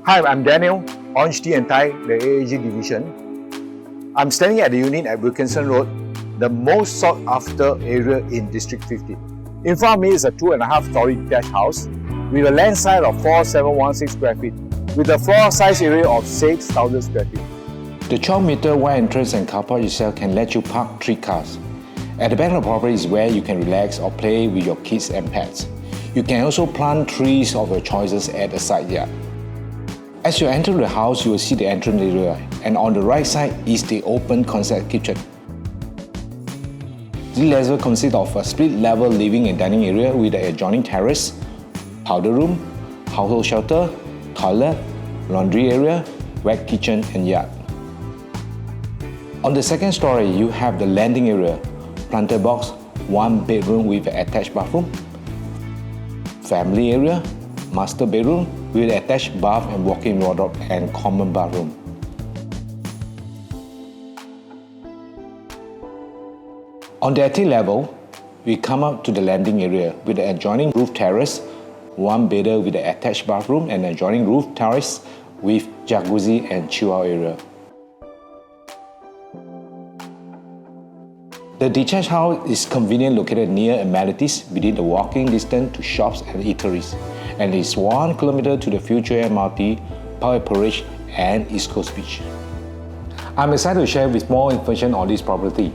Hi, I'm Daniel, OrangeTee and Thai, the AAG division. I'm standing at the unit at Wilkinson Road, the most sought after area in District 50. In front of me is a 2.5-story detached house with a land size of 4716 square feet, with a floor size area of 6,000 square feet. The 12-meter wide entrance and car park itself can let you park 3 cars. At the back of the property is where you can relax or play with your kids and pets. You can also plant trees of your choices at the side yard. As you enter the house, you will see the entrance area, and on the right side is the open concept kitchen. This level consists of a split-level living and dining area with an adjoining terrace, powder room, household shelter, toilet, laundry area, wet kitchen and yard. On the second story, you have the landing area, planter box, 1 bedroom with an attached bathroom, family area, master bedroom with attached bath and walk-in wardrobe and common bathroom. On the attic level, we come up to the landing area with the adjoining roof terrace, 1 bedder with an attached bathroom and adjoining roof terrace with jacuzzi and chill-out area. The detached house is conveniently located near amenities within the walking distance to shops and eateries, and is 1 kilometer to the future MRT, Poway Parade and East Coast Beach. I'm excited to share with more information on this property.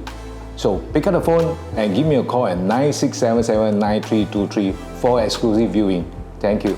So pick up the phone and give me a call at 9677-9323 for exclusive viewing. Thank you.